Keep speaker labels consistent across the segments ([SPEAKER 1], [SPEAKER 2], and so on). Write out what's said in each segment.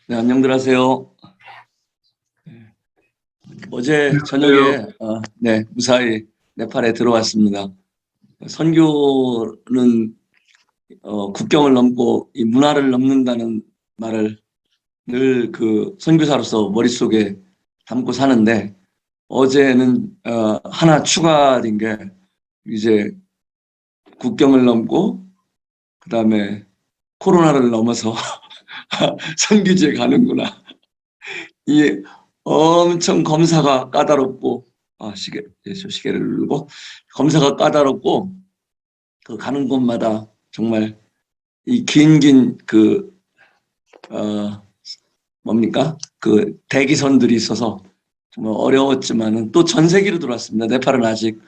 [SPEAKER 1] 네, 안녕들 하세요. 어제
[SPEAKER 2] 안녕하세요.
[SPEAKER 1] 저녁에 네, 무사히 네팔에 들어왔습니다. 선교는 국경을 넘고 이 문화를 넘는다는 말을 늘 그 선교사로서 머릿속에 담고 사는데, 어제는 하나 추가된 게, 이제 국경을 넘고 그다음에 코로나를 넘어서 선교지에 가는구나. 이 엄청 검사가 까다롭고, 시계를 누르고, 검사가 까다롭고, 그 가는 곳마다 정말 이 뭡니까? 그 대기선들이 있어서 정말 어려웠지만은 또 전세기로 들어왔습니다. 네팔은 아직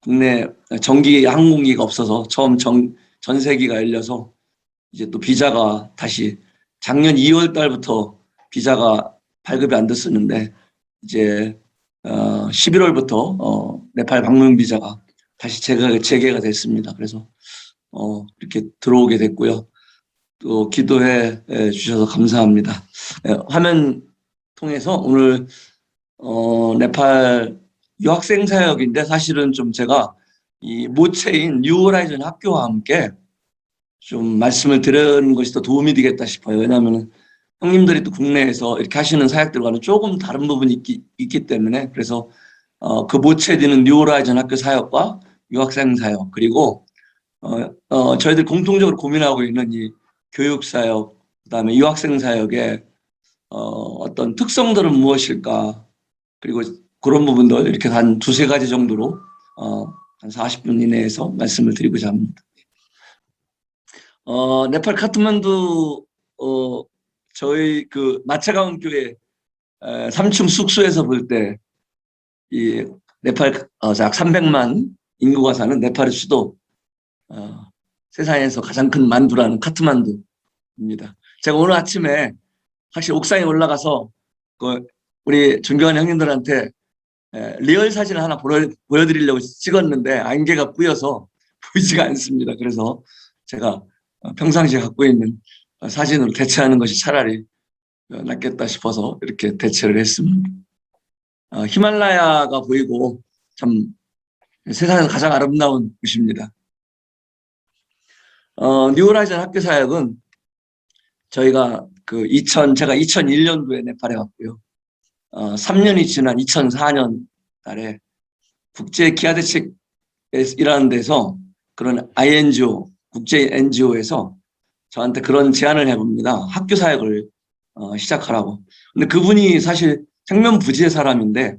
[SPEAKER 1] 국내 정기 항공기가 없어서 처음 전세기가 열려서 이제 또 비자가 다시 작년 2월 달부터 비자가 발급이 안 됐었는데, 이제 11월부터 네팔 방문 비자가 다시 재개가 됐습니다. 그래서 이렇게 들어오게 됐고요. 또 기도해 주셔서 감사합니다. 화면 통해서 오늘 네팔 유학생 사역인데, 사실은 좀 제가 이 모체인 뉴 호라이즌 학교와 함께 좀 말씀을 드리는 것이 더 도움이 되겠다 싶어요. 왜냐하면 형님들이 또 국내에서 이렇게 하시는 사역들과는 조금 다른 부분이 있기 때문에, 그래서 그 모체되는 뉴 호라이즌 학교 사역과 유학생 사역, 그리고 저희들 공통적으로 고민하고 있는 이 교육 사역, 그다음에 유학생 사역의 어떤 특성들은 무엇일까, 그리고 그런 부분들 이렇게 한 두세 가지 정도로 한 40분 이내에서 말씀을 드리고자 합니다. 네팔 카트만두 저희 그 마차가운 교회 3층 숙소에서 볼 때, 이 네팔 약 300만 인구가 사는 네팔의 수도, 세상에서 가장 큰 만두라는 카트만두입니다. 제가 오늘 아침에 사실 옥상에 올라가서 그 우리 존경하는 형님들한테 리얼 사진을 하나 보여드리려고 찍었는데 안개가 뿌여서 보이지가 않습니다. 그래서 제가 평상시에 갖고 있는 사진으로 대체하는 것이 차라리 낫겠다 싶어서 이렇게 대체를 했습니다. 히말라야가 보이고 참 세상에서 가장 아름다운 곳입니다. 뉴 호라이즌 학교 사역은 저희가 제가 2001년도에 네팔에 왔고요. 3년이 지난 2004년 달에 국제 기아 대책이라는 데서, 그런 INGO, 국제 NGO에서 저한테 그런 제안을 해봅니다. 학교 사역을 시작하라고. 근데 그분이 사실 생면부지의 사람인데,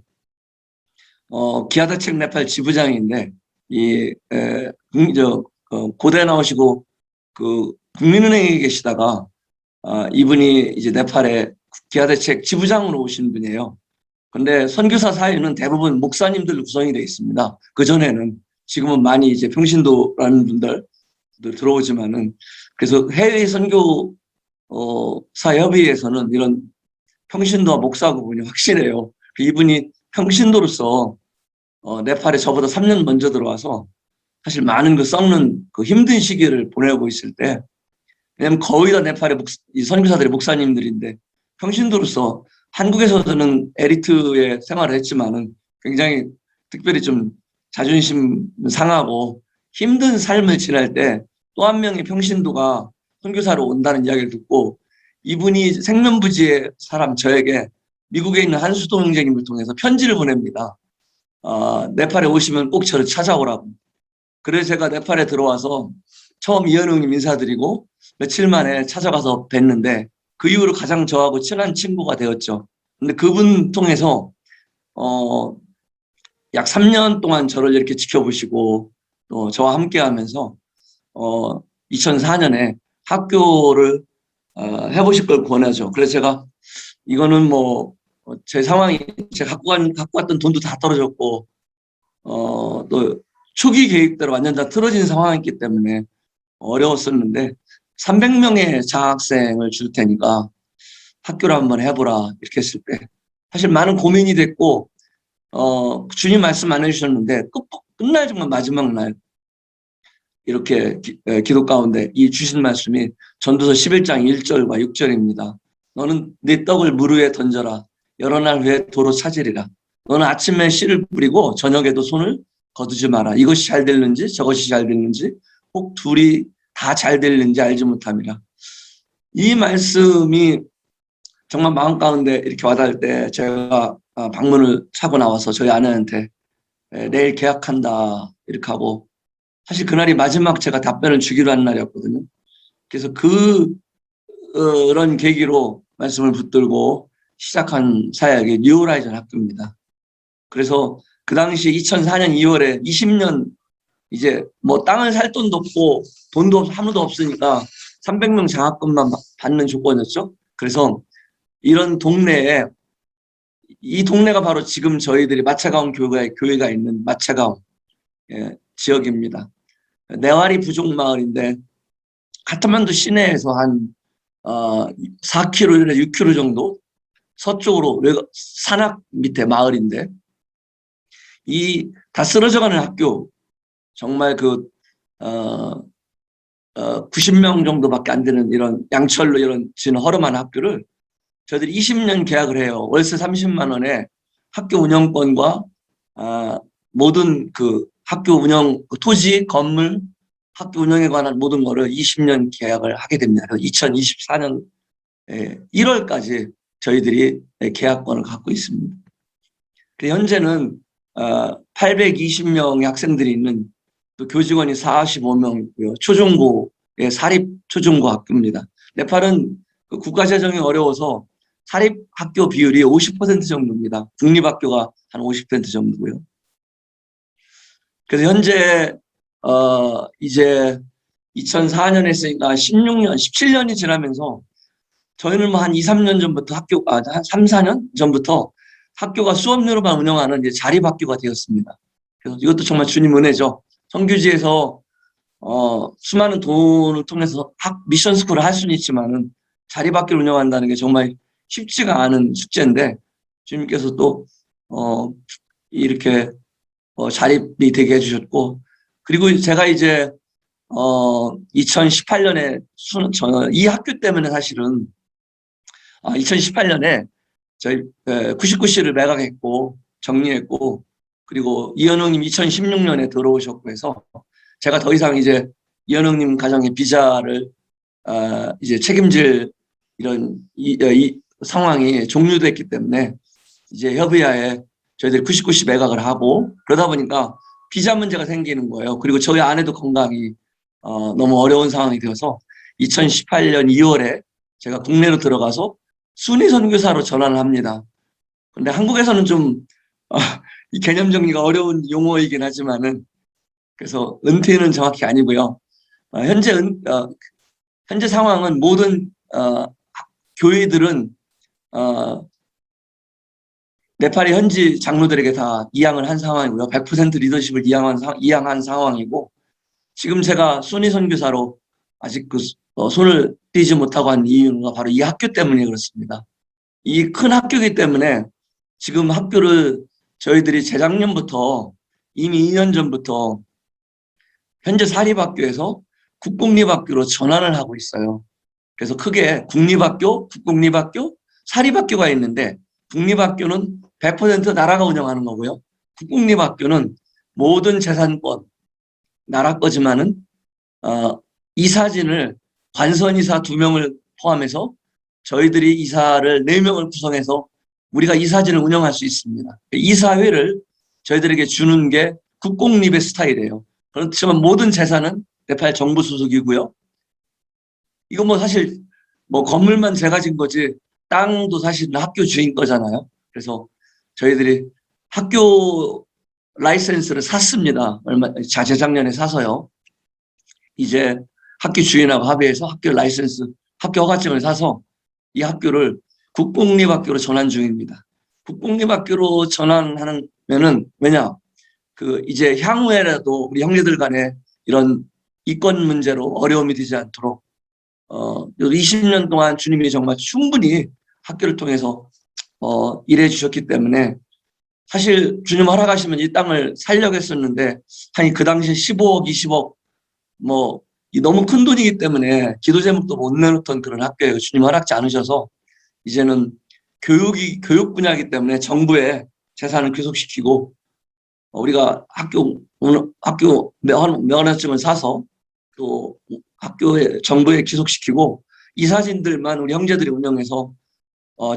[SPEAKER 1] 기아 대책 네팔 지부장인데, 고대 나오시고 그 국민은행에 계시다가 이분이 이제 네팔에 기아 대책 지부장으로 오신 분이에요. 근데 선교사 사회는 대부분 목사님들 구성이 되어 있습니다. 그전에는, 지금은 많이 이제 평신도라는 분들 들어오지만은, 그래서 해외 선교 사협의회에서는 이런 평신도와 목사 구분이 확실해요. 이분이 평신도로서 네팔에 저보다 3년 먼저 들어와서 사실 많은 그 썩는 그 힘든 시기를 보내고 있을 때, 왜냐면 거의 다 네팔의 이 선교사들이 목사님들인데, 평신도로서 한국에서는 에리트의 생활을 했지만은 굉장히 특별히 좀 자존심 상하고 힘든 삶을 지낼 때 또 한 명의 평신도가 선교사로 온다는 이야기를 듣고, 이분이 생면부지의 사람 저에게 미국에 있는 한수도 형제님을 통해서 편지를 보냅니다. 네팔에 오시면 꼭 저를 찾아오라고. 그래서 제가 네팔에 들어와서 처음 이현웅님 인사드리고 며칠 만에 찾아가서 뵀는데, 그 이후로 가장 저하고 친한 친구가 되었죠. 근데 그분 통해서 약 3년 동안 저를 이렇게 지켜보시고 또 저와 함께 하면서 2004년에 학교를 해보실 걸 권하죠. 그래서 제가 이거는 뭐 제 상황이, 제가 갖고 왔던 돈도 다 떨어졌고 또 초기 계획대로 완전 다 틀어진 상황이었기 때문에 어려웠었는데, 300명의 장학생을 줄 테니까 학교를 한번 해보라 이렇게 했을 때 사실 많은 고민이 됐고, 주님 말씀 안 해주셨는데 끝날 정말 마지막 날 이렇게 기도 가운데 이 주신 말씀이 전도서 11장 1절과 6절입니다. 너는 네 떡을 물 위에 던져라. 여러 날 후에 도로 찾으리라. 너는 아침에 씨를 뿌리고 저녁에도 손을 거두지 마라. 이것이 잘 될는지 저것이 잘 될는지 혹 둘이 다 잘 될는지 알지 못함이라. 이 말씀이 정말 마음 가운데 이렇게 와닿을 때 제가 방문을 차고 나와서 저희 아내한테 내일 계약한다 이렇게 하고, 사실 그날이 마지막 제가 답변을 주기로 한 날이었거든요. 그래서 그런 계기로 말씀을 붙들고 시작한 사역이 뉴호라이즌 학교입니다. 그래서 그 당시 2004년 2월에 20년 이제 뭐 땅을 살 돈도 없고 돈도 아무도 없으니까 300명 장학금만 받는 조건이었죠. 그래서 이런 동네에, 이 동네가 바로 지금 저희들이 마차가운 교회가 있는 마차가운 지역입니다. 네와리 부족 마을인데 카트만두 시내에서 한 4km, 6km 정도 서쪽으로 산악 밑에 마을인데, 이 다 쓰러져가는 학교, 정말 90명 정도밖에 안 되는 이런 양철로 이런 지는 허름한 학교를 저희들이 20년 계약을 해요. 월세 30만 원에 학교 운영권과 모든 그 학교 운영, 토지, 건물, 학교 운영에 관한 모든 거를 20년 계약을 하게 됩니다. 2024년 1월까지 저희들이 계약권을 갖고 있습니다. 현재는 820명의 학생들이 있는, 또 교직원이 45명이고요. 초중고의 사립 초중고 학교입니다. 네팔은 국가재정이 어려워서 사립학교 비율이 50% 정도입니다. 국립학교가 한 50% 정도고요. 그래서 현재 이제 2004년 했으니까 16년, 17년이 지나면서 저희는 뭐 한 2, 3년 전부터 한 3, 4년 전부터 학교가 수업료로만 운영하는 이제 자립학교가 되었습니다. 그래서 이것도 정말 주님 은혜죠. 성교지에서 수많은 돈을 통해서 미션 스쿨을 할 수는 있지만은 자립학교를 운영한다는 게 정말 쉽지가 않은 숙제인데, 주님께서 또 이렇게 자립이 되게 해주셨고, 그리고 제가 이제 2018년에 이 학교 때문에 사실은 2018년에 저희 99C를 매각했고 정리했고, 그리고 이현웅님 2016년에 들어오셨고 해서 제가 더 이상 이제 이현웅님 가정의 비자를 이제 책임질 이런 이 상황이 종료됐기 때문에 이제 협의하에 저희들이 99C 매각을 하고, 그러다 보니까 비자 문제가 생기는 거예요. 그리고 저희 아내도 건강이 너무 어려운 상황이 되어서 2018년 2월에 제가 국내로 들어가서 순위 선교사로 전환을 합니다. 근데 한국에서는 좀 이 개념 정리가 어려운 용어이긴 하지만은, 그래서 은퇴는 정확히 아니고요. 현재 상황은 모든 교회들은 네팔의 현지 장로들에게 다 이양을 한 상황이고요. 100% 리더십을 이양한 상황이고, 지금 제가 순위 선교사로 아직 손을 떼지 못하고 한 이유가 바로 이 학교 때문에 그렇습니다. 이 큰 학교이기 때문에 지금 학교를 저희들이 재작년부터, 이미 2년 전부터 현재 사립학교에서 국공립학교로 전환을 하고 있어요. 그래서 크게 국립학교, 국공립학교, 사립학교가 있는데, 국립학교는 100% 나라가 운영하는 거고요. 국공립학교는 모든 재산권 나라 거지만은 이사진을 관선이사 2명을 포함해서 저희들이 이사를 4명을 구성해서 우리가 이사진을 운영할 수 있습니다. 이사회를 저희들에게 주는 게 국공립의 스타일이에요. 그렇지만 모든 재산은 네팔 정부 소속이고요. 이거 뭐 사실 뭐 건물만 제가 진 거지 땅도 사실은 학교 주인 거잖아요. 그래서 저희들이 학교 라이센스를 샀습니다. 재작년에 사서요. 이제 학교 주인하고 합의해서 학교 라이센스, 학교 허가증을 사서 이 학교를 국공립학교로 전환 중입니다. 국공립학교로 전환하면은, 왜냐, 이제 향후에라도 우리 형제들 간에 이런 이권 문제로 어려움이 되지 않도록 20년 동안 주님이 정말 충분히 학교를 통해서 일해 주셨기 때문에, 사실 주님 허락하시면 이 땅을 살려고 했었는데, 한 그 당시 15억, 20억 너무 큰 돈이기 때문에 기도 제목도 못 내놓던 그런 학교예요. 주님 허락지 않으셔서 이제는 교육 분야이기 때문에 정부의 재산을 귀속시키고 우리가 학교 면허증을 사서 또 학교에 정부에 귀속시키고 이 사진들만 우리 형제들이 운영해서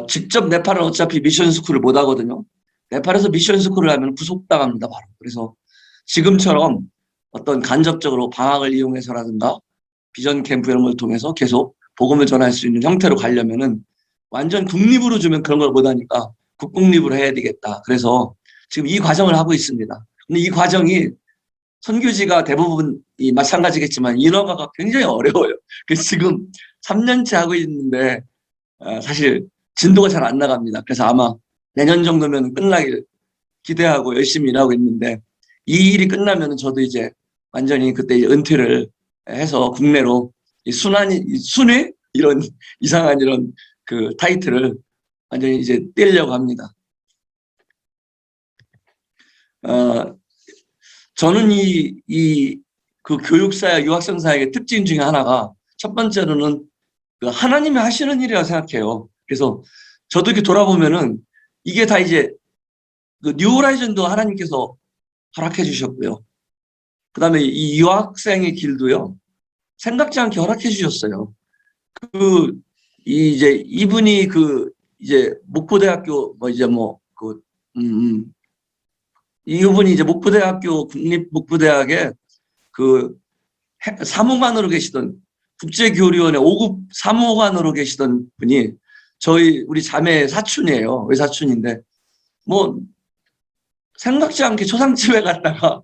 [SPEAKER 1] 직접 네팔은 어차피 미션 스쿨을 못 하거든요. 네팔에서 미션 스쿨을 하면 구속당합니다, 바로. 그래서 지금처럼 어떤 간접적으로 방학을 이용해서라든가 비전 캠프 이런 걸 통해서 계속 복음을 전할 수 있는 형태로 가려면은 완전 국립으로 주면 그런 걸 못하니까 국공립으로 해야 되겠다. 그래서 지금 이 과정을 하고 있습니다. 근데 이 과정이 선교지가 대부분 마찬가지겠지만 인허가가 굉장히 어려워요. 그래서 지금 3년째 하고 있는데 사실 진도가 잘 안 나갑니다. 그래서 아마 내년 정도면 끝나길 기대하고 열심히 일하고 있는데 이 일이 끝나면 저도 이제 완전히 그때 은퇴를 해서 국내로 순회 이런 이상한 이런 그 타이틀을 완전히 이제 떼려고 합니다. 저는 그 교육사역, 유학생 사역의 특징 중에 하나가 첫 번째로는 그 하나님이 하시는 일이라고 생각해요. 그래서 저도 이렇게 돌아보면은 이게 다 이제 그 뉴호라이즌도 하나님께서 허락해 주셨고요. 그 다음에 이 유학생의 길도요. 생각지 않게 허락해 주셨어요. 이제 이분이 이제 목포대학교 이분이 이제 목포대학교 국립목포대학에 그 사무관으로 계시던 국제교류원의 5급 사무관으로 계시던 분이 우리 자매 사촌이에요. 외사촌인데 뭐 생각지 않게 초상집에 갔다가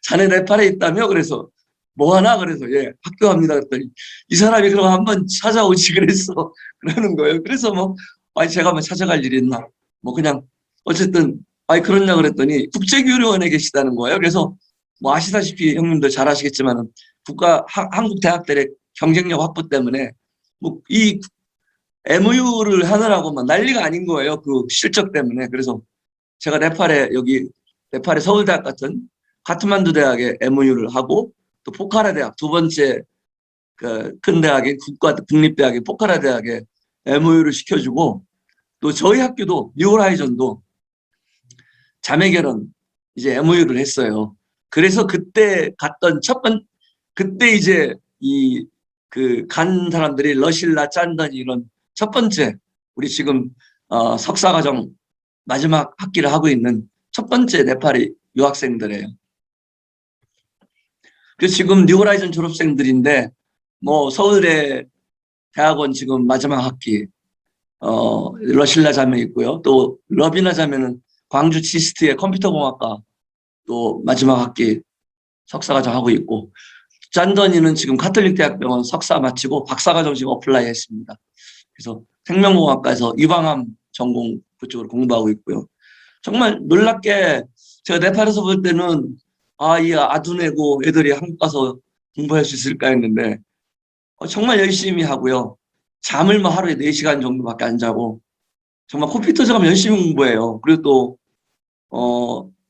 [SPEAKER 1] 자네 네팔에 있다며 그래서 뭐 하나 그래서 예 학교 갑니다 그랬더니 이 사람이 그럼 한번 찾아오지 그랬어 그러는 거예요. 그래서 뭐 아니 제가 뭐 찾아갈 일이 있나 뭐 그냥 어쨌든 아니 그러냐 그랬더니 국제교류원에 계시다는 거예요. 그래서 뭐 아시다시피 형님들 잘 아시겠지만은 한국 대학들의 경쟁력 확보 때문에 뭐 이 MOU를 하느라고 막 난리가 아닌 거예요. 그 실적 때문에. 그래서 제가 네팔의 서울대학 같은 카트만두 대학에 MOU를 하고 또 포카라 대학 두 번째 그 큰 대학인 국립대학인 포카라 대학에 MOU를 시켜주고 또 저희 학교도 뉴호라이즌도 자매결혼 이제 MOU를 했어요. 그래서 그때 그때 이제 간 사람들이 러실라, 짠더니 이런 첫 번째 우리 지금 석사과정 마지막 학기를 하고 있는 첫 번째 네팔이 유학생들이에요. 그래서 지금 뉴호라이즌 졸업생들인데 뭐 서울대 대학원 지금 마지막 학기 러실라 자매 있고요. 또 러비나 자매는 광주 지스트의 컴퓨터공학과 또 마지막 학기 석사과정 하고 있고 짠더니는 지금 카톨릭대학병원 석사 마치고 박사과정 지금 어플라이 했습니다. 그래서 생명공학과에서 유방암 전공 그쪽으로 공부하고 있고요. 정말 놀랍게 제가 네팔에서 볼 때는 이 아둔해고 애들이 한국 가서 공부할 수 있을까 했는데 정말 열심히 하고요. 잠을 뭐 하루에 4시간 정도밖에 안 자고 정말 코피 터져가면 열심히 공부해요. 그리고 또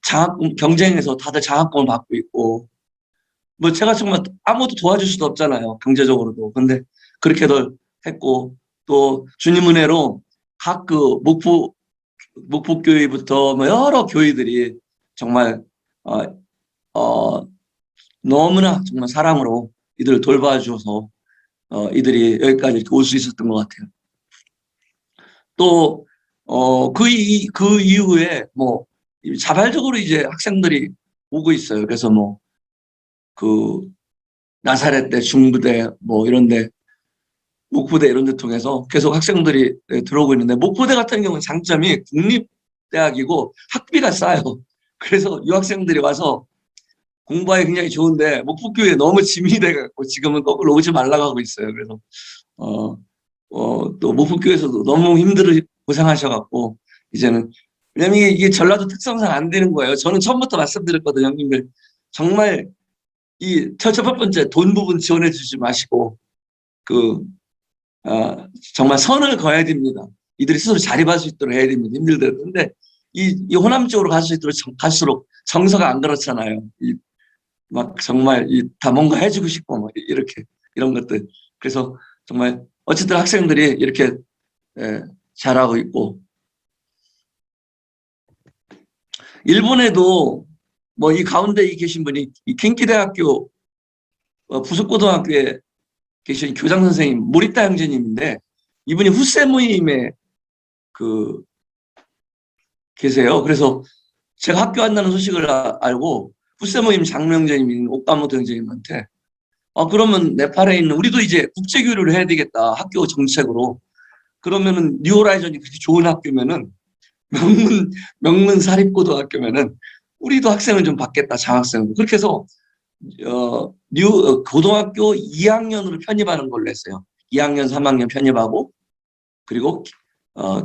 [SPEAKER 1] 장학금 경쟁에서 다들 장학금을 받고 있고 뭐 제가 정말 아무것도 도와줄 수도 없잖아요. 경제적으로도. 근데 그렇게들 했고 또 주님 은혜로 각 목포교회부터 뭐 여러 교회들이 정말 너무나 정말 사랑으로 이들을 돌봐주셔서 이들이 여기까지 이렇게 올 수 있었던 것 같아요. 또 그 이후에 뭐 자발적으로 이제 학생들이 오고 있어요. 그래서 뭐 나사렛대, 중부대 뭐 이런데 목포대 이런 데 통해서 계속 학생들이 들어오고 있는데 목포대 같은 경우는 장점이 국립대학이고 학비가 싸요. 그래서 유학생들이 와서 공부하기 굉장히 좋은데 목포교회에 너무 짐이 돼갖고 지금은 거꾸로 오지 말라고 하고 있어요. 그래서 또 목포교회에서도 너무 고생하셔갖고 이제는 왜냐면 이게 전라도 특성상 안 되는 거예요. 저는 처음부터 말씀드렸거든요, 형님들. 정말 첫 번째 돈 부분 지원해 주지 마시고 정말 선을 그어야 됩니다. 이들이 스스로 자립할 수 있도록 해야 됩니다. 힘들더라도. 근데 이 호남 쪽으로 갈 수 있도록 갈수록 정서가 안 그렇잖아요. 막 정말 다 뭔가 해주고 싶고 뭐 이렇게 이런 것들. 그래서 정말 어쨌든 학생들이 이렇게 잘하고 있고, 일본에도 뭐 이 가운데 계신 분이 이 킨키대학교 부속고등학교에 계신 교장 선생님 모리타 형제님인데, 이분이 후세모임에 그 계세요. 그래서 제가 학교 간다는 소식을 알고 후세모임 장로형제님인 오카모토 형제님한테 그러면 네팔에 있는 우리도 이제 국제교류를 해야 되겠다, 학교 정책으로. 그러면은 뉴호라이전이 그렇게 좋은 학교면은 명문 사립고등학교면은 우리도 학생을 좀 받겠다, 장학생으로. 그렇게 해서 고등학교 2학년으로 편입하는 걸로 했어요. 2학년, 3학년 편입하고, 그리고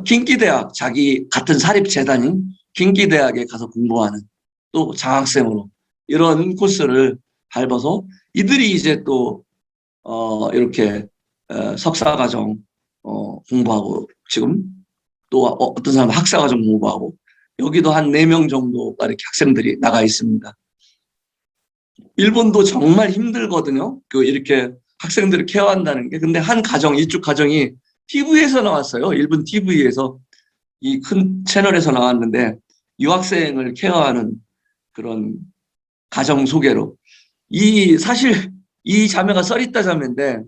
[SPEAKER 1] 킨키대학, 자기 같은 사립재단인 킨키대학에 가서 공부하는, 또 장학생으로 이런 코스를 밟아서 이들이 이제 또 이렇게 석사과정 공부하고, 지금 또 어떤 사람은 학사과정 공부하고, 여기도 한 4명 정도가 이렇게 학생들이 나가 있습니다. 일본도 정말 힘들거든요. 이렇게 학생들을 케어한다는 게. 근데 한 가정, 이쪽 가정이 TV에서 나왔어요. 일본 TV에서, 이 큰 채널에서 나왔는데, 유학생을 케어하는 그런 가정 소개로. 사실 이 자매가 써리따 자매인데,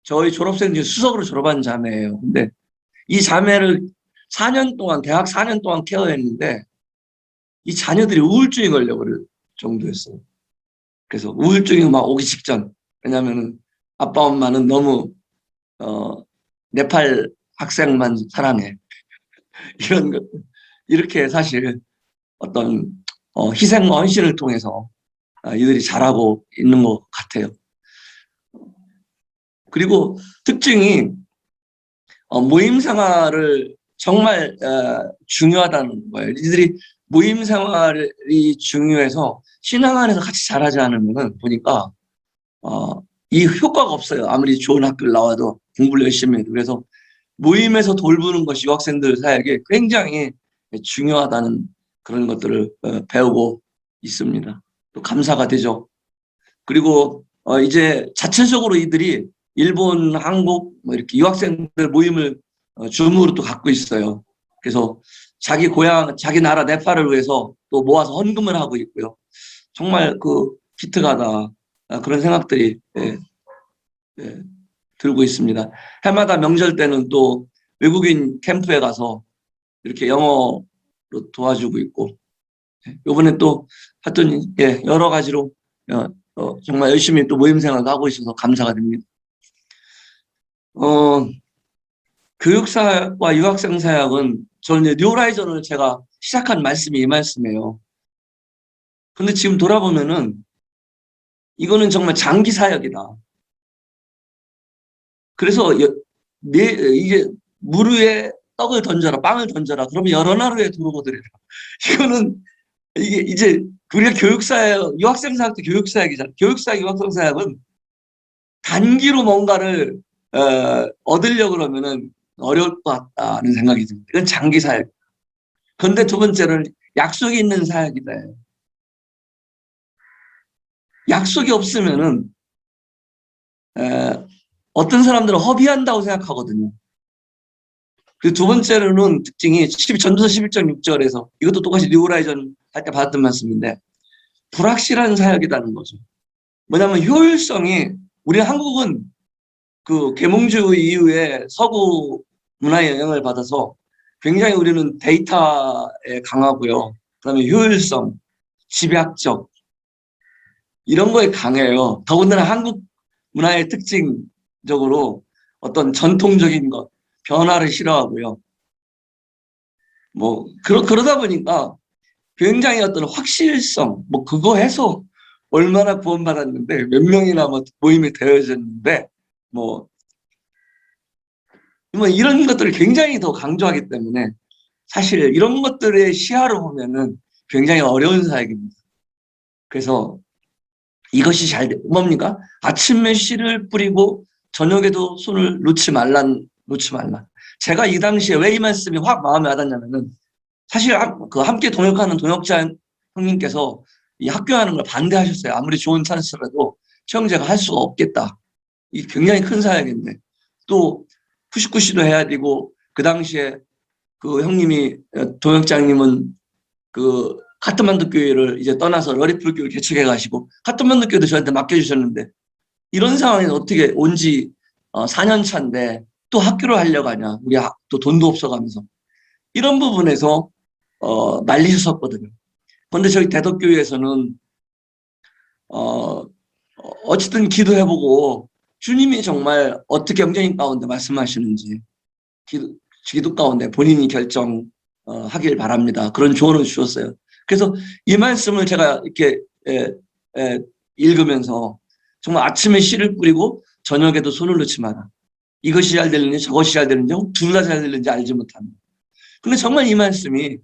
[SPEAKER 1] 저희 졸업생 중에 수석으로 졸업한 자매예요. 근데 이 자매를 4년 동안, 대학 4년 동안 케어했는데, 이 자녀들이 우울증이 걸려버릴 정도였어요. 그래서 우울증이 막 오기 직전. 왜냐면은 아빠 엄마는 너무 네팔 학생만 사랑해. 이런 것. 이렇게 사실 어떤 희생과 헌신을 통해서 이들이 잘하고 있는 것 같아요. 그리고 특징이 모임 생활을 정말 중요하다는 거예요. 이들이 모임 생활이 중요해서 신앙 안에서 같이 잘하지 않으면 보니까 이 효과가 없어요. 아무리 좋은 학교를 나와도, 공부를 열심히 해도. 그래서 모임에서 돌보는 것이 유학생들 사이에 굉장히 중요하다는 그런 것들을 배우고 있습니다. 또 감사가 되죠. 그리고 이제 자체적으로 이들이 일본, 한국 뭐 이렇게 유학생들 모임을 줌으로 또 갖고 있어요. 그래서 자기 고향, 자기 나라 네팔을 위해서 또 모아서 헌금을 하고 있고요. 정말 기특하다, 그런 생각들이 들고 있습니다. 해마다 명절 때는 또 외국인 캠프에 가서 이렇게 영어로 도와주고 있고, 이번에 또 하여튼 여러 가지로 정말 열심히 또 모임 생활도 하고 있어서 감사가 됩니다. 교육사와 유학생 사역은, 저는 뉴호라이전을 제가 시작한 말씀이 이 말씀이에요. 근데 지금 돌아보면은 이거는 정말 장기 사역이다. 그래서 이게 물 위에 떡을 던져라, 빵을 던져라. 그러면 여러 나라에 들어오더래요. 이거는 이게 이제 우리가 교육사역, 유학생 사역도 교육사역이잖아요. 교육사역, 유학생 사역은 단기로 뭔가를 얻으려고 그러면은 어려울 것 같다는 생각이 듭니다. 이건 장기 사역. 그런데 두 번째는 약속이 있는 사역이다. 약속이 없으면은 어떤 사람들은 허비한다고 생각하거든요. 그리고 두 번째로는 특징이 전도서 11.6절에서, 이것도 똑같이 뉴호라이전 할 때 받았던 말씀인데, 불확실한 사역이라는 거죠. 뭐냐면 효율성이, 우리 한국은 계몽주의 이후에 서구 문화의 영향을 받아서 굉장히 우리는 데이터에 강하고요. 그다음에 효율성, 집약적, 이런 거에 강해요. 더군다나 한국 문화의 특징적으로 어떤 전통적인 것, 변화를 싫어하고요. 뭐 그러다 보니까 굉장히 어떤 확실성, 뭐 그거 해서 얼마나 구원받았는데, 몇 명이나 뭐 모임이 되어졌는데, 뭐 이런 것들을 굉장히 더 강조하기 때문에, 사실 이런 것들의 시야로 보면은 굉장히 어려운 사역입니다. 그래서 이것이 뭡니까? 아침에 씨를 뿌리고 저녁에도 손을 놓지 말라. 제가 이 당시에 왜 이 말씀이 확 마음에 와닿냐면은, 사실 함께 동역하는 동역자 형님께서 이 학교하는 걸 반대하셨어요. 아무리 좋은 찬스라도 형제가 할 수가 없겠다. 이 굉장히 큰 사역인데, 또 푸시쿠시도 해야 되고, 그 당시에 그 형님이, 동역장님은 그 카트만두 교회를 이제 떠나서 러리풀 교회를 개척해 가시고 카트만두 교회도 저한테 맡겨주셨는데, 이런 상황에서 어떻게 온지 4년 차인데 또 학교를 하려고 하냐. 우리 또 돈도 없어가면서. 이런 부분에서 말리셨었거든요. 그런데 저희 대덕교회에서는 어쨌든 기도해보고 주님이 정말 어떻게 경쟁인 가운데 말씀하시는지 기도 가운데 본인이 결정하길 바랍니다. 그런 조언을 주셨어요. 그래서 이 말씀을 제가 이렇게 읽으면서 정말 아침에 씨를 뿌리고 저녁에도 손을 놓지 마라. 이것이 잘 되는지 저것이 잘 되는지 둘 다 잘 되는지 알지 못합니다. 근데 정말 이 말씀이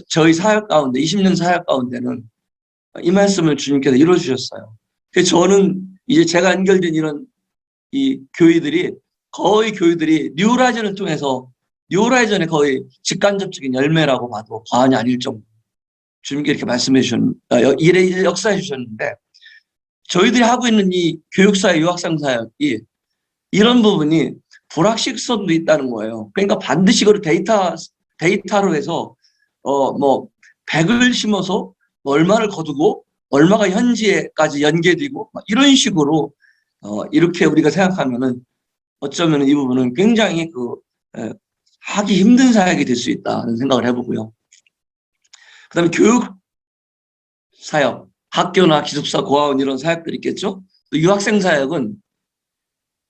[SPEAKER 1] 저희 사역 가운데 20년 사역 가운데는 이 말씀을 주님께서 이루어주셨어요. 그래서 저는 이제 제가 연결된 이런 이 교회들이 거의 교회들이 뉴라이전을 통해서 뉴라이전의 거의 직간접적인 열매라고 봐도 과언이 아닐 정도 주님께 이렇게 말씀해 주셨는데 이래 역사해 주셨는데 저희들이 하고 있는 이 교육사회 유학생 사역이 이런 부분이 불확실성도 있다는 거예요. 그러니까 반드시 그걸 데이터로 해서 뭐 100을 심어서 얼마를 거두고 얼마가 현지에까지 연계되고 이런 식으로 이렇게 우리가 생각하면은 어쩌면 이 부분은 굉장히 하기 힘든 사역이 될 수 있다는 생각을 해보고요. 그다음에 교육 사역, 학교나 기숙사, 고아원 이런 사역들이 있겠죠. 또 유학생 사역은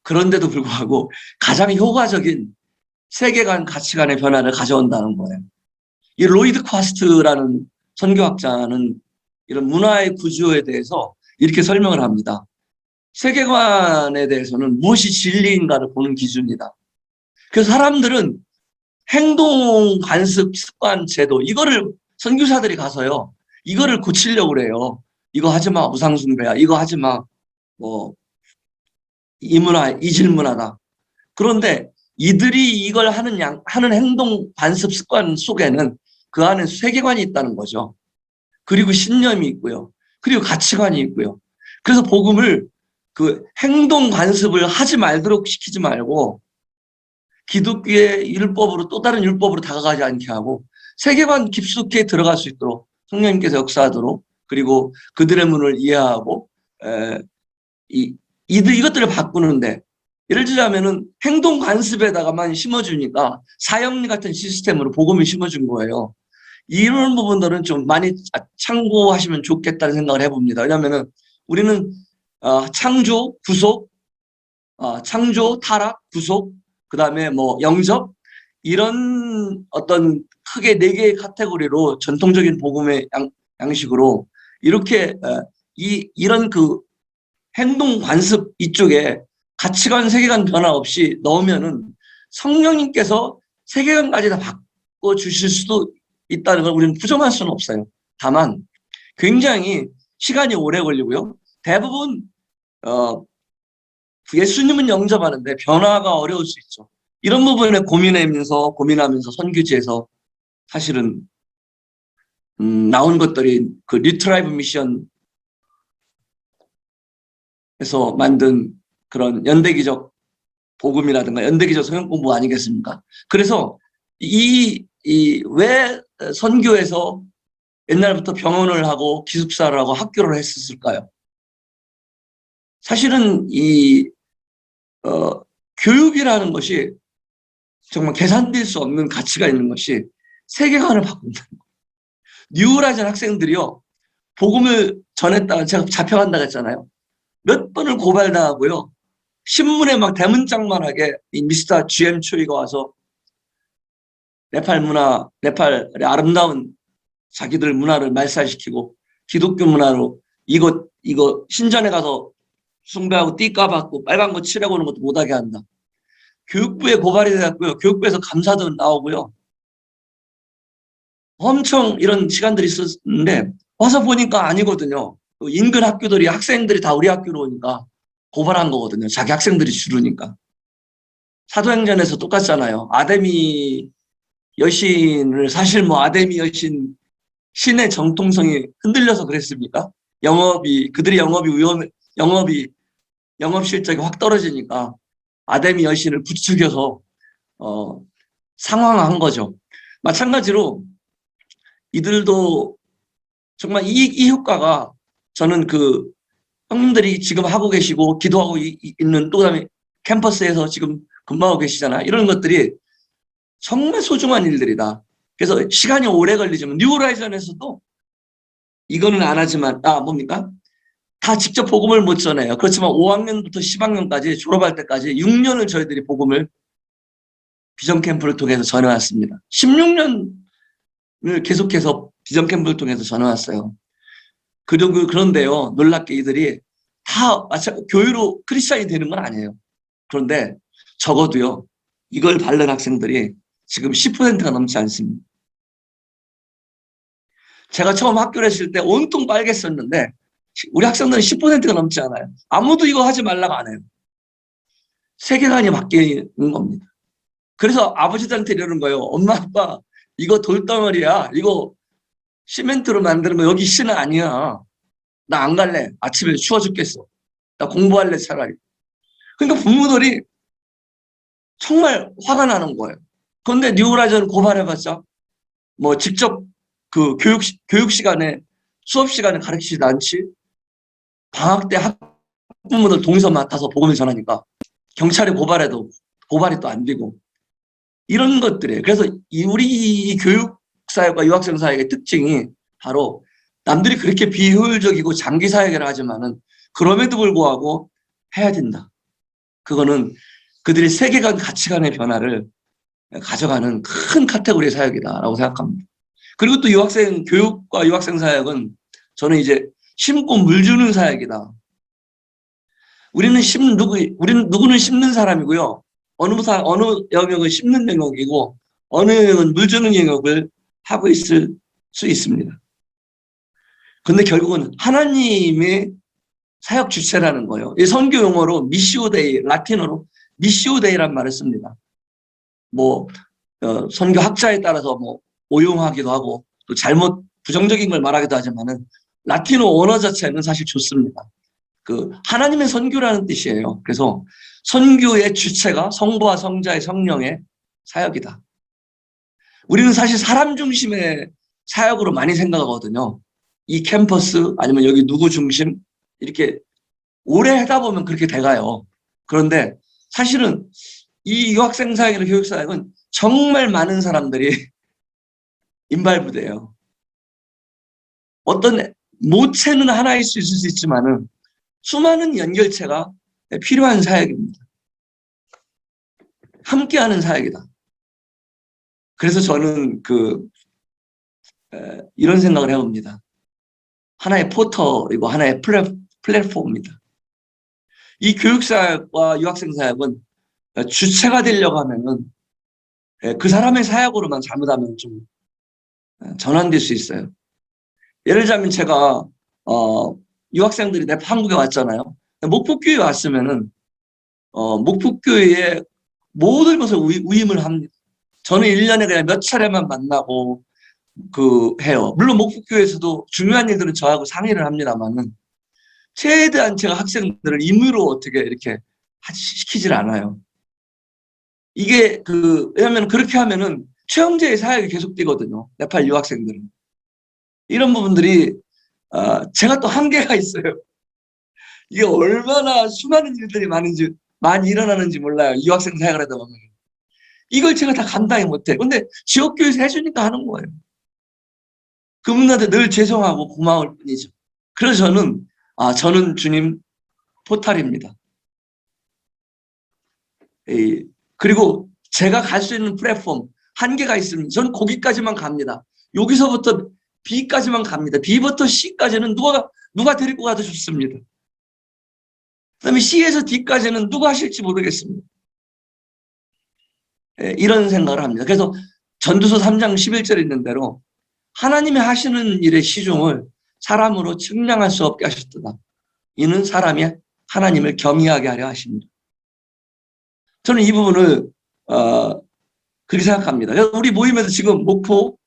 [SPEAKER 1] 그런데도 불구하고 가장 효과적인 세계관, 가치관의 변화를 가져온다는 거예요. 이 로이드 콰스트라는 선교학자는 이런 문화의 구조에 대해서 이렇게 설명을 합니다. 세계관에 대해서는 무엇이 진리인가를 보는 기준이다. 그래서 사람들은 행동, 관습, 습관, 제도 이거를 선교사들이 가서요. 이거를 고치려고 그래요. 이거 하지 마, 우상숭배야. 이거 하지 마. 이 문화, 이질문화다. 그런데 이들이 이걸 하는 행동, 관습, 습관 속에는 그 안에 세계관이 있다는 거죠. 그리고 신념이 있고요. 그리고 가치관이 있고요. 그래서 복음을 그 행동, 관습을 하지 말도록 시키지 말고 기독교의 율법으로 또 다른 율법으로 다가가지 않게 하고 세계관 깊숙이 들어갈 수 있도록 성령님께서 역사하도록 그리고 그들의 문을 이해하고 이것들을 바꾸는데 예를 들자면은 행동 관습에다가만 심어주니까 사형리 같은 시스템으로 복음을 심어준 거예요. 이런 부분들은 좀 많이 참고하시면 좋겠다는 생각을 해봅니다. 왜냐하면은 우리는 창조, 구속, 창조, 타락, 구속, 그 다음에 뭐 영접 이런 어떤 크게 4개의 카테고리로 전통적인 복음의 양식으로 이렇게 이런 그 행동 관습 이쪽에 가치관, 세계관 변화 없이 넣으면은 성령님께서 세계관까지 다 바꿔주실 수도 있다는 걸 우리는 부정할 수는 없어요. 다만 굉장히 시간이 오래 걸리고요. 대부분 예수님은 영접하는데 변화가 어려울 수 있죠. 이런 부분에 고민하면서 선교지에서 사실은 나온 것들이 그 뉴트라이브 미션에서 만든 그런 연대기적 복음이라든가 연대기적 성경 공부 아니겠습니까? 그래서 왜 선교에서 옛날부터 병원을 하고 기숙사를 하고 학교를 했었을까요? 사실은 교육이라는 것이 정말 계산될 수 없는 가치가 있는 것이 세계관을 바꾼다는 거예요. 뉴라이전 학생들이요. 복음을 전했다가 제가 잡혀간다고 했잖아요. 몇 번을 고발당하고요. 신문에 막 대문짝만하게 이 미스터 GM 초이가 와서 네팔 문화, 네팔의 아름다운 자기들 문화를 말살시키고 기독교 문화로 이거 신전에 가서 숭배하고 띠 까봤고 빨간 거 칠하고 오는 것도 못하게 한다. 교육부에 고발이 되었고요. 교육부에서 감사도 나오고요. 엄청 이런 시간들이 있었는데 와서 보니까 아니거든요. 인근 학교들이 학생들이 다 우리 학교로 오니까 고발한 거거든요. 자기 학생들이 주르니까. 사도행전에서 똑같잖아요. 아데미 여신을 사실 뭐 아데미 여신 신의 정통성이 흔들려서 그랬습니까? 그들의 영업 실적이 확 떨어지니까 아데미 여신을 부추겨서 상황화한 거죠. 마찬가지로 이들도 정말 이 효과가 저는 그 형님들이 지금 하고 계시고 기도하고 있는 또 그다음에 캠퍼스에서 지금 근무하고 계시잖아. 이런 것들이 정말 소중한 일들이다. 그래서 시간이 오래 걸리지만 뉴호라이즌에서도 이거는 안 하지만 뭡니까? 다 직접 복음을 못 전해요. 그렇지만 5학년부터 10학년까지 졸업할 때까지 6년을 저희들이 복음을 비전 캠프를 통해서 전해왔습니다. 16년을 계속해서 비전 캠프를 통해서 전해왔어요. 그런데요, 놀랍게 이들이 다 교회로 크리스찬이 되는 건 아니에요. 그런데 적어도요, 이걸 바른 학생들이 지금 10%가 넘지 않습니다. 제가 처음 학교를 했을 때 온통 빨갰었는데 우리 학생들은 10%가 넘지 않아요. 아무도 이거 하지 말라고 안 해요. 세계관이 바뀌는 겁니다. 그래서 아버지들한테 이러는 거예요. 엄마, 아빠, 이거 돌덩어리야. 이거 시멘트로 만드는 거 여기 씨는 아니야. 나 안 갈래. 아침에 추워 죽겠어. 나 공부할래 차라리. 그러니까 부모들이 정말 화가 나는 거예요. 그런데 뉴호라이즌 고발해봤자 뭐 직접 그 교육 시간에 수업 시간에 가르치지도 않지. 방학 때 학부모들 동의서 맡아서 복음을 전하니까 경찰에 고발해도 고발이 또 안 되고 이런 것들이에요. 그래서 우리 교육 사역과 유학생 사역의 특징이 바로 남들이 그렇게 비효율적이고 장기 사역이라 하지만은 그럼에도 불구하고 해야 된다. 그거는 그들의 세계관 가치관의 변화를 가져가는 큰 카테고리의 사역이다라고 생각합니다. 그리고 또 유학생 교육과 유학생 사역은 저는 이제 심고 물 주는 사역이다. 우리는 누구는 심는 사람이고요. 어느 영역은 심는 영역이고 어느 영역은 물 주는 영역을 하고 있을 수 있습니다. 그런데 결국은 하나님의 사역 주체라는 거예요. 이 선교 용어로 미시오데이, 라틴어로 미시오데이란 말을 씁니다. 선교 학자에 따라서 오용하기도 하고 또 잘못 부정적인 걸 말하기도 하지만은 라틴어 언어 자체는 사실 좋습니다. 그 하나님의 선교라는 뜻이에요. 그래서 선교의 주체가 성부와 성자의 성령의 사역이다. 우리는 사실 사람 중심의 사역으로 많이 생각하거든요. 이 캠퍼스 아니면 여기 누구 중심 이렇게 오래 하다 보면 그렇게 돼가요. 그런데 사실은 이 유학생 사역이나 교육 사역은 정말 많은 사람들이 인발부대예요. 어떤 모체는 하나일 수 있을 수 있지만은 수많은 연결체가 필요한 사역입니다. 함께하는 사역이다. 그래서 저는 이런 생각을 해봅니다. 하나의 포털이고 하나의 플랫폼입니다. 이 교육사역과 유학생 사역은 주체가 되려고 하면은 그 사람의 사역으로만 잘못하면 좀 전환될 수 있어요. 예를 들자면 제가 유학생들이 한국에 왔잖아요. 목포교회에 왔으면은 목포교회에 모든 것을 위임을 합니다. 저는 1년에 그냥 몇 차례만 만나고 해요. 물론 목포교회에서도 중요한 일들은 저하고 상의를 합니다만은 최대한 제가 학생들을 임의로 어떻게 이렇게 시키질 않아요. 이게 왜냐하면 그렇게 하면은 최영재의 사역이 계속되거든요. 네팔 유학생들은. 이런 부분들이 제가 또 한계가 있어요. 이게 얼마나 수많은 일들이 많이 일어나는지 몰라요. 유학생 사역을 하다 보면. 이걸 제가 다 감당이 못해. 근데 지역교회에서 해주니까 하는 거예요. 그분한테 늘 죄송하고 고마울 뿐이죠. 그래서 저는 주님 포탈입니다. 그리고 제가 갈 수 있는 플랫폼 한계가 있습니다. 저는 거기까지만 갑니다. 여기서부터 B까지만 갑니다. B부터 C까지는 누가 데리고 가도 좋습니다. 그다음에 C에서 D까지는 누가 하실지 모르겠습니다. 이런 생각을 합니다. 그래서 전도서 3장 11절에 있는 대로 하나님이 하시는 일의 시중을 사람으로 측량할 수 없게 하셨도다. 이는 사람이 하나님을 겸이하게 하려 하십니다. 저는 이 부분을 그렇게 생각합니다. 그래서 우리 모임에서 지금 목포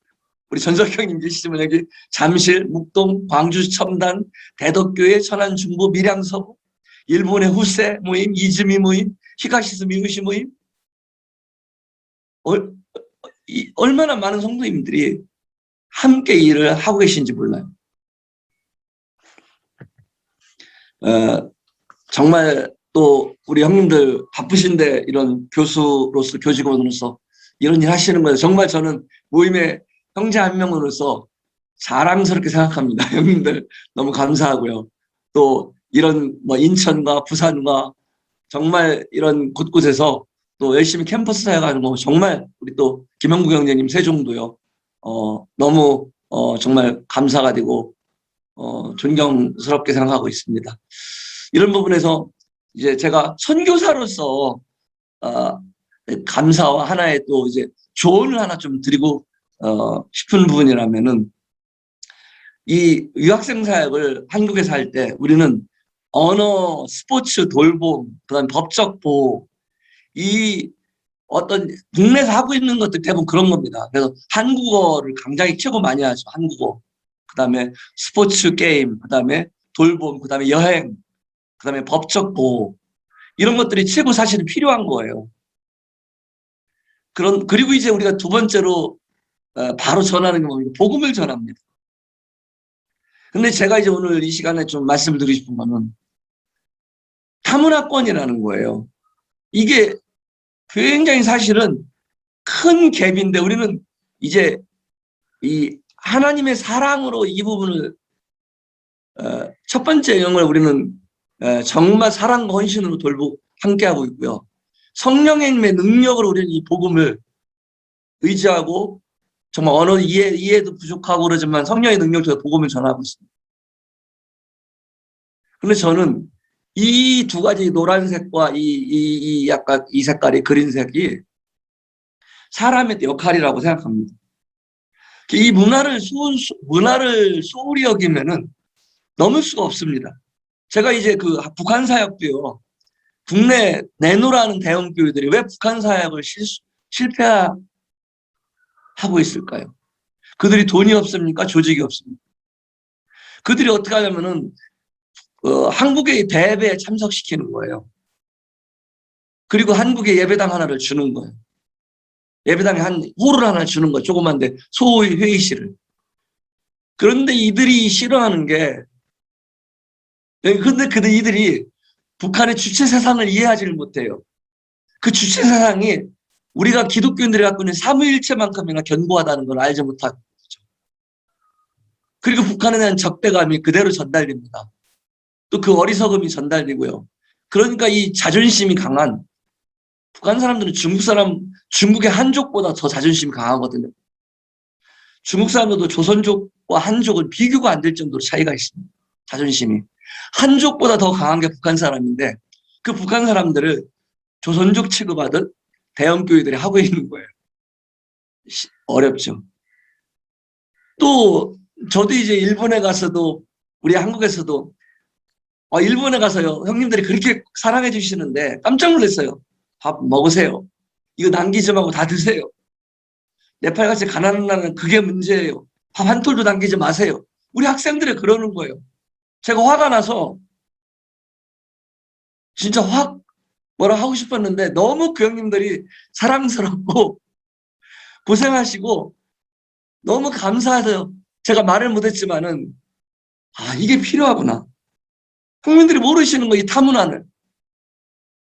[SPEAKER 1] 우리 전석형님 계시지만 여기 잠실, 묵동, 광주 첨단, 대덕교회, 천안 중부, 밀양 서부, 일본의 후세 모임, 이즈미 모임, 히가시스 미우시 모임, 얼마나 많은 성도님들이 함께 일을 하고 계신지 몰라요. 정말 또 우리 형님들 바쁘신데 이런 교수로서 교직원으로서 이런 일 하시는 거예요. 정말 저는 모임의 형제 한 명으로서 자랑스럽게 생각합니다. 형님들 너무 감사하고요. 또 이런 뭐 인천과 부산과 정말 이런 곳곳에서 또 열심히 캠퍼스 사역하는 정말 우리 또 김영국 형제님 세종도요. 너무 정말 감사가 되고 존경스럽게 생각하고 있습니다. 이런 부분에서 이제 제가 선교사로서 감사와 하나의 또 이제 조언을 하나 좀 드리고 싶은 부분이라면은 이 유학생 사역을 한국에서 할 때 우리는 언어, 스포츠, 돌봄, 그다음 법적 보호 이 어떤 국내에서 하고 있는 것들 대부분 그런 겁니다. 그래서 한국어를 굉장히 최고 많이 하죠. 한국어. 그다음에 스포츠 게임, 그다음에 돌봄, 그다음에 여행, 그다음에 법적 보호 이런 것들이 최고 사실은 필요한 거예요. 그리고 이제 우리가 두 번째로 바로 전하는 게 뭡니까? 복음을 전합니다. 근데 제가 이제 오늘 이 시간에 좀 말씀을 드리고 싶은 거는 타문화권이라는 거예요. 이게 굉장히 사실은 큰 갭인데 우리는 이제 이 하나님의 사랑으로 이 부분을 첫 번째 영을 우리는 정말 사랑과 헌신으로 돌보고 함께하고 있고요. 성령의 힘의 능력으로 우리는 이 복음을 의지하고 정말 언어 이해도 부족하고 그러지만 성령의 능력으로 복음을 전하고 있습니다. 그런데 저는 이 두 가지 노란색과 이 약간 이 색깔이 그린색이 사람의 역할이라고 생각합니다. 이 문화를 소홀히 여기면은 넘을 수가 없습니다. 제가 이제 그 북한 사역도요. 국내 내노라는 대형 교회들이 왜 북한 사역을 실패하고 있을까요? 그들이 돈이 없습니까? 조직이 없습니까? 그들이 어떻게 하냐면은 한국의 대회에 참석시키는 거예요. 그리고 한국의 예배당 하나를 주는 거예요. 예배당에 한 홀을 하나 주는 거예요. 조그만데 소의 회의실을. 그런데 이들이 싫어하는 게 근데 이들이 북한의 주체 사상을 이해하지를 못해요. 그 주체 사상이 우리가 기독교인들이 갖고 있는 삼위일체만큼이나 견고하다는 걸 알지 못하고 있죠. 그리고 북한에 대한 적대감이 그대로 전달됩니다. 또 그 어리석음이 전달되고요. 그러니까 이 자존심이 강한 북한 사람들은 중국의 한족보다 더 자존심이 강하거든요. 중국 사람들도 조선족과 한족은 비교가 안 될 정도로 차이가 있습니다. 자존심이. 한족보다 더 강한 게 북한 사람인데 그 북한 사람들을 조선족 취급하듯 대형 교회들이 하고 있는 거예요. 어렵죠. 또 저도 이제 일본에 가서도 우리 한국에서도 일본에 가서요. 형님들이 그렇게 사랑해 주시는데 깜짝 놀랐어요. 밥 먹으세요. 이거 남기지 말고 다 드세요. 네팔같이 가난한 나라는 그게 문제예요. 밥 한 톨도 남기지 마세요. 우리 학생들이 그러는 거예요. 제가 화가 나서 진짜 확 뭐라 하고 싶었는데 너무 그 형님들이 사랑스럽고 고생하시고 너무 감사해서 제가 말을 못했지만은 이게 필요하구나. 국민들이 모르시는 거 이 타문화를.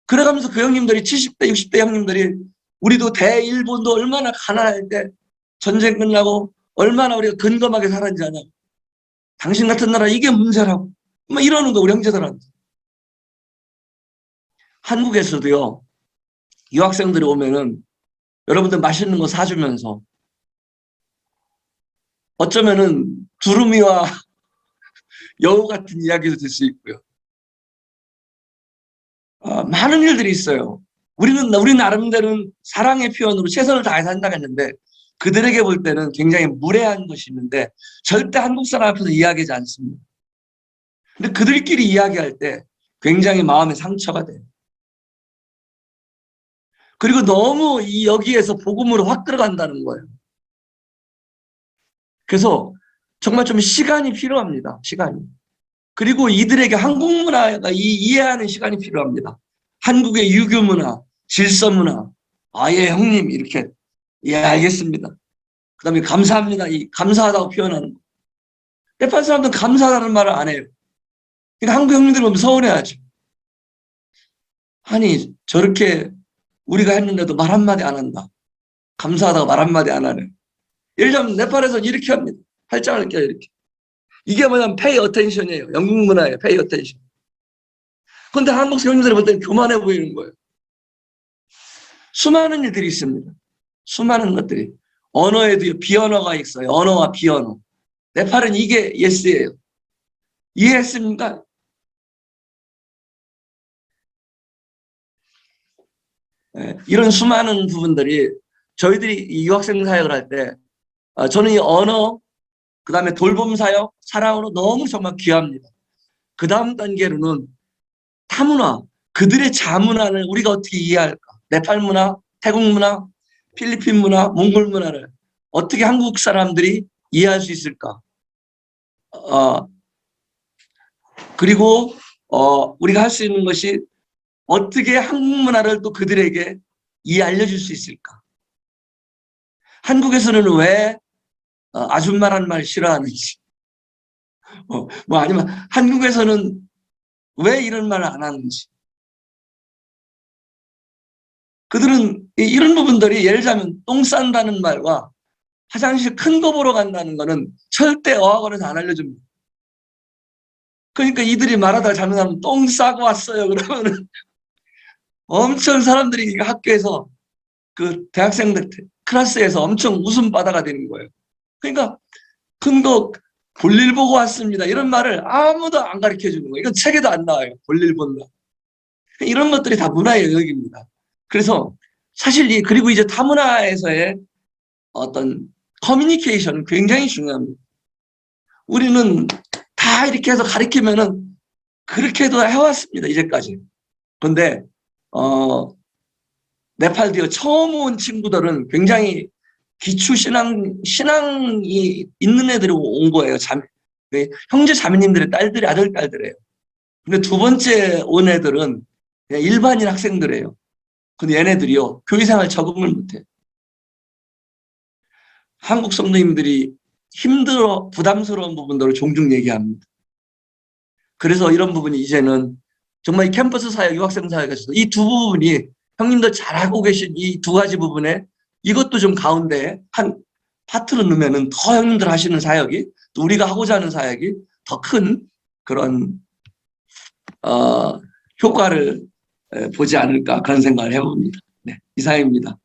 [SPEAKER 1] 그래가면서 그 형님들이 70대 60대 형님들이 우리도 대일본도 얼마나 가난할 때 전쟁 끝나고 얼마나 우리가 근검하게 살았는지 아냐. 당신 같은 나라 이게 문제라고 막 이러는 거 우리 형제들한테. 한국에서도요. 유학생들이 오면은 여러분들 맛있는 거 사주면서 어쩌면은 두루미와 여우 같은 이야기도 될 수 있고요. 많은 일들이 있어요. 우리 나름대로는 사랑의 표현으로 최선을 다해서 한다고 했는데 그들에게 볼 때는 굉장히 무례한 것이 있는데 절대 한국 사람 앞에서 이야기하지 않습니다. 근데 그들끼리 이야기할 때 굉장히 마음의 상처가 돼요. 그리고 너무 여기에서 복음으로 확 들어간다는 거예요. 그래서 정말 좀 시간이 필요합니다. 시간이. 그리고 이들에게 한국 문화가 이해하는 시간이 필요합니다. 한국의 유교 문화, 질서 문화, 형님 이렇게 예, 알겠습니다. 그 다음에 감사합니다. 이 감사하다고 표현하는 거. 네팔 사람들은 감사하다는 말을 안 해요. 그러니까 한국 형님들 보면 서운해하죠. 아니, 저렇게 우리가 했는데도 말 한마디 안 한다. 감사하다고 말 한마디 안 하네. 예를 들면 네팔에서는 이렇게 합니다. 팔짱을 껴요, 이렇게. 이게 뭐냐면 pay attention이에요. 영국 문화예요. pay attention. 그런데 한국 형님들이 볼 때는 교만해 보이는 거예요. 수많은 일들이 있습니다. 수많은 것들이. 언어에도 비언어가 있어요. 언어와 비언어. 네팔은 이게 예스예요. 이해했습니까? 예, 이런 수많은 부분들이 저희들이 이 유학생 사역을 할 때 저는 이 언어, 그 다음에 돌봄 사역, 사랑으로 너무 정말 귀합니다. 그 다음 단계로는 타문화, 그들의 자문화를 우리가 어떻게 이해할까? 네팔 문화, 태국 문화, 필리핀 문화, 몽골 문화를 어떻게 한국 사람들이 이해할 수 있을까? 그리고 우리가 할 수 있는 것이 어떻게 한국 문화를 또 그들에게 알려줄 수 있을까? 한국에서는 왜 아줌마라는 말 싫어하는지, 뭐 아니면 한국에서는 왜 이런 말을 안 하는지. 그들은 이런 부분들이 예를 들자면 똥 싼다는 말과 화장실 큰 거 보러 간다는 거는 절대 어학원에서 안 알려줍니다. 그러니까 이들이 말하다가 잘못하면 똥 싸고 왔어요. 그러면은 엄청 사람들이 학교에서 그 대학생들 클래스에서 엄청 웃음바다가 되는 거예요. 그러니까 큰 거 볼일 보고 왔습니다. 이런 말을 아무도 안 가르쳐 주는 거예요. 이건 책에도 안 나와요. 볼일 본다. 이런 것들이 다 문화의 영역입니다. 그래서 사실 그리고 이제 타문화에서의 어떤 커뮤니케이션은 굉장히 중요합니다. 우리는 다 이렇게 해서 가르치면은 그렇게도 해왔습니다. 이제까지. 그런데 네팔 처음 온 친구들은 굉장히 기초 신앙이 있는 애들이 온 거예요. 형제 자매님들의 딸들이 아들 딸들이에요. 근데 두 번째 온 애들은 그냥 일반인 학생들이에요. 근데 얘네들이요 교회생활 적응을 못해. 한국 성도님들이 힘들어 부담스러운 부분들을 종종 얘기합니다. 그래서 이런 부분이 이제는 정말 이 캠퍼스 사역, 유학생 사역에서도 이 두 부분이 형님들 잘하고 계신 이 두 가지 부분에 이것도 좀 가운데 한 파트로 넣으면은 더 형님들 하시는 사역이 또 우리가 하고자 하는 사역이 더 큰 그런 효과를 보지 않을까 그런 생각을 해봅니다. 네, 이상입니다.